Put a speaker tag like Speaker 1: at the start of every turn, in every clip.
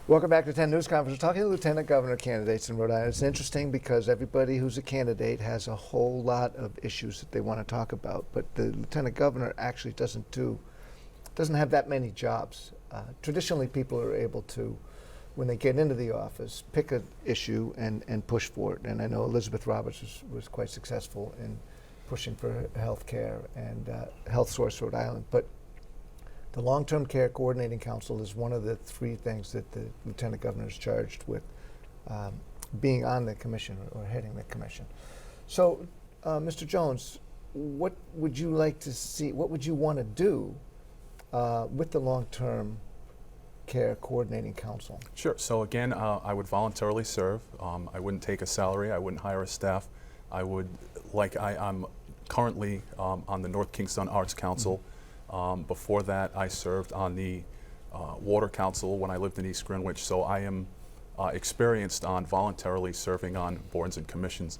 Speaker 1: Welcome back to 10 News Conference. We're talking to Lieutenant Governor candidates in Rhode Island. It's interesting because everybody who's a candidate has a whole lot of issues that they want to talk about, but the Lieutenant Governor actually doesn't have that many jobs. Traditionally, people are able to, when they get into the office, pick an issue and push for it. And I know Elizabeth Roberts was quite successful in pushing for health care and Health Source Rhode Island. But the Long-Term Care Coordinating Council is one of the three things that the Lieutenant Governor is charged with being on the commission or heading the commission. So, Mr. Jones, what would you like to see, what would you want to do with the Long-Term Care Coordinating Council?
Speaker 2: Sure. So again, I would voluntarily serve. I wouldn't take a salary. I wouldn't hire a staff. I would, I'm currently on the North Kingstown Arts Council. Before that, I served on the Water Council when I lived in East Greenwich. So I am experienced on voluntarily serving on boards and commissions.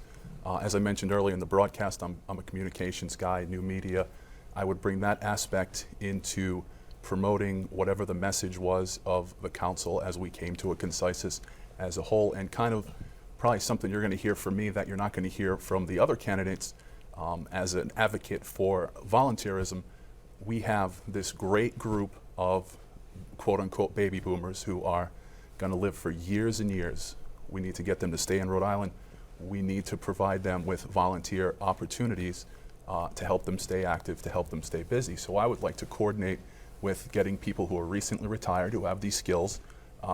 Speaker 2: As I mentioned earlier in the broadcast, I'm a communications guy, new media. I would bring that aspect into promoting whatever the message was of the council as we came to a consensus as a whole, and kind of probably something you're going to hear from me that you're not going to hear from the other candidates. As an advocate for volunteerism, we have this great group of quote-unquote baby boomers who are going to live for years and years. We need to get them to stay in Rhode Island. We need to provide them with volunteer opportunities to help them stay active, to help them stay busy. So I would like to coordinate with getting people who are recently retired, who have these skills,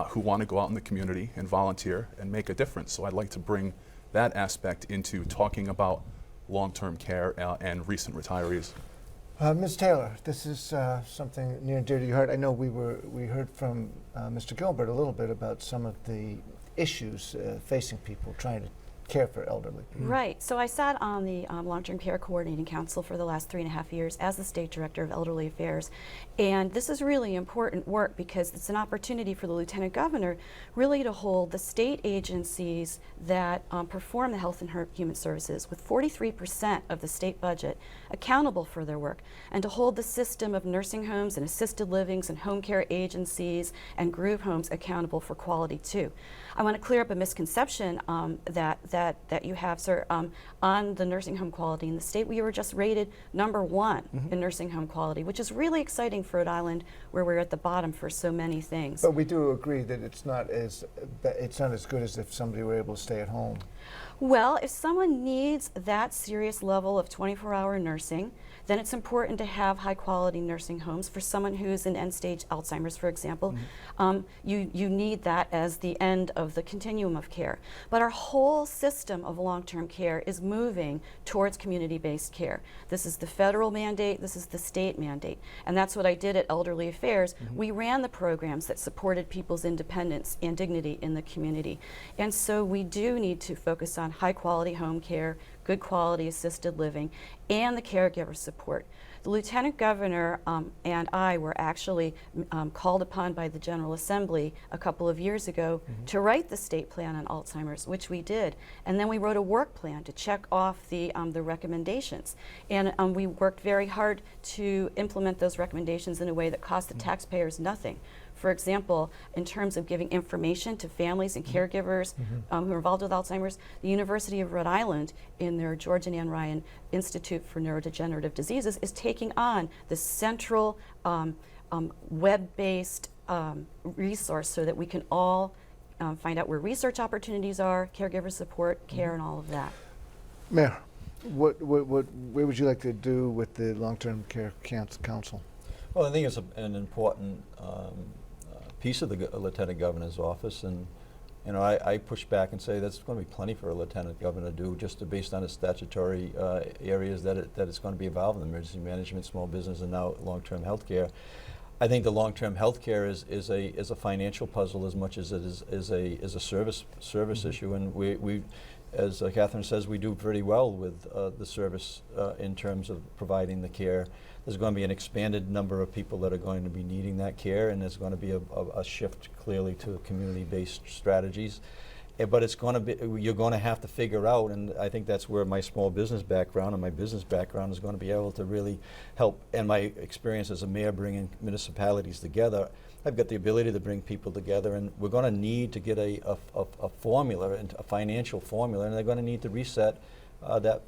Speaker 2: who want to go out in the community and volunteer and make a difference. So I'd like to bring that aspect into talking about long-term care and recent retirees.
Speaker 1: Ms. Taylor, this is something near and dear to your heart. I know we heard from Mr. Gilbert a little bit about some of the issues facing people trying to care for elderly.
Speaker 3: Right. So I sat on the Long-Term Care Coordinating Council for the last 3.5 years as the State Director of Elderly Affairs. And this is really important work because it's an opportunity for the Lieutenant Governor really to hold the state agencies that perform the health and human services with 43% of the state budget accountable for their work, and to hold the system of nursing homes and assisted livings and home care agencies and group homes accountable for quality too. I want to clear up a misconception that you have, sir, on the nursing home quality in the state. We were just rated #1 in nursing home quality, which is really exciting for Rhode Island, where we're at the bottom for so many things.
Speaker 1: But we do agree that it's not as good as if somebody were able to stay at home.
Speaker 3: Well, if someone needs that serious level of 24-hour nursing, then it's important to have high-quality nursing homes. For someone who's in end-stage Alzheimer's, for example, you need that as the end of the continuum of care. But our whole system of long-term care is moving towards community-based care. This is the federal mandate, this is the state mandate, and that's what I did at Elderly Affairs. We ran the programs that supported people's independence and dignity in the community. And so we do need to focus on high-quality home care, good quality assisted living, and the caregiver support. The Lieutenant Governor and I were actually called upon by the General Assembly a couple of years ago to write the state plan on Alzheimer's, which we did. And then we wrote a work plan to check off the recommendations. And we worked very hard to implement those recommendations in a way that cost the taxpayers nothing. For example, in terms of giving information to families and caregivers who are involved with Alzheimer's, the University of Rhode Island, in their George and Ann Ryan Institute for Neurodegenerative Diseases, is taking on the central web-based resource so that we can all find out where research opportunities are, caregiver support, care, and all of that.
Speaker 1: Mayor, where would you like to do with the Long-Term Care Council?
Speaker 4: Well, I think it's an important piece of the Lieutenant Governor's office, and I push back and say that's going to be plenty for a Lieutenant Governor to do, just based on the statutory areas that it's going to be involved in: emergency management, small business, and now long-term health care. I think the long-term health care is a financial puzzle as much as it is a service issue, and we as Catherine says, we do pretty well with the service in terms of providing the care. There's going to be an expanded number of people that are going to be needing that care, and there's going to be a shift clearly to community-based strategies. But it's going to be, you're going to have to figure out, and I think that's where my small business background and my business background is going to be able to really help, and my experience as a mayor bringing municipalities together, I've got the ability to bring people together, and we're going to need to get a formula, a financial formula, and they're going to need to reset that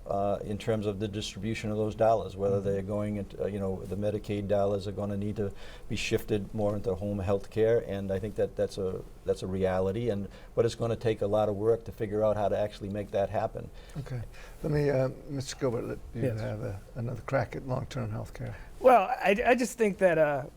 Speaker 4: in terms of the distribution of those dollars, whether they're going into, the Medicaid dollars are going to need to be shifted more into home health care, and I think that's a reality, but it's going to take a lot of work to figure out how to actually make that happen.
Speaker 1: Okay. Let me, Mr. Gilbert, let you
Speaker 5: Yes.
Speaker 1: have another crack at long-term health care.
Speaker 5: Well, I just think that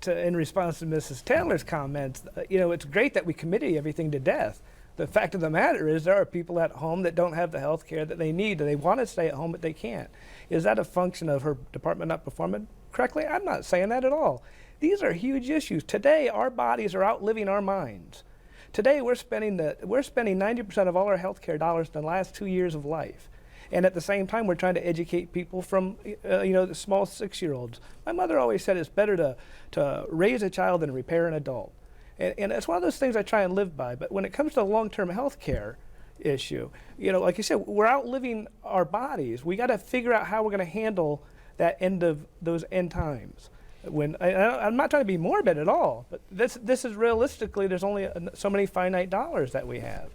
Speaker 5: in response to Mrs. Taylor's comments, it's great that we committee everything to death. The fact of the matter is there are people at home that don't have the health care that they need, and they want to stay at home, but they can't. Is that a function of her department not performing correctly? I'm not saying that at all. These are huge issues. Today, our bodies are outliving our minds. Today, we're spending 90% of all our health care dollars in the last 2 years of life. And at the same time, we're trying to educate people from, the small 6-year-olds. My mother always said it's better to raise a child than repair an adult. And it's one of those things I try and live by. But when it comes to long-term health care issue, like you said, we're outliving our bodies. We got to figure out how we're going to handle that end of those end times. I'm not trying to be morbid at all, but this is realistically, there's only so many finite dollars that we have.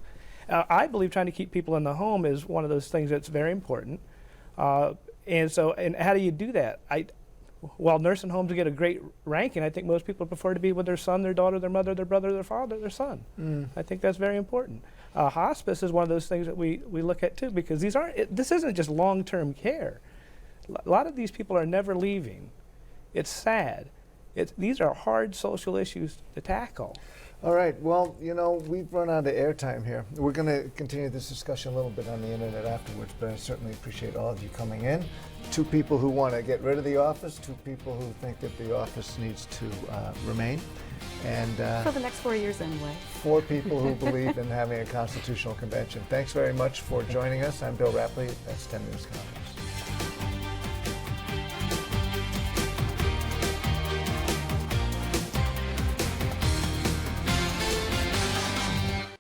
Speaker 5: I believe trying to keep people in the home is one of those things that's very important. And how do you do that? While nursing homes get a great ranking, I think most people prefer to be with their son, their daughter, their mother, their brother, their father, their son. I think that's very important. Hospice is one of those things that we look at too, because this isn't just long-term care. A lot of these people are never leaving. It's sad. These are hard social issues to tackle.
Speaker 1: All right, well, we've run out of airtime here. We're going to continue this discussion a little bit on the internet afterwards, but I certainly appreciate all of you coming in. 2 people who want to get rid of the office, 2 people who think that the office needs to remain, and
Speaker 3: For the next 4 years anyway.
Speaker 1: 4 people who believe in having a constitutional convention. Thanks very much for joining us. I'm Bill Rapley. That's 10 News Conference.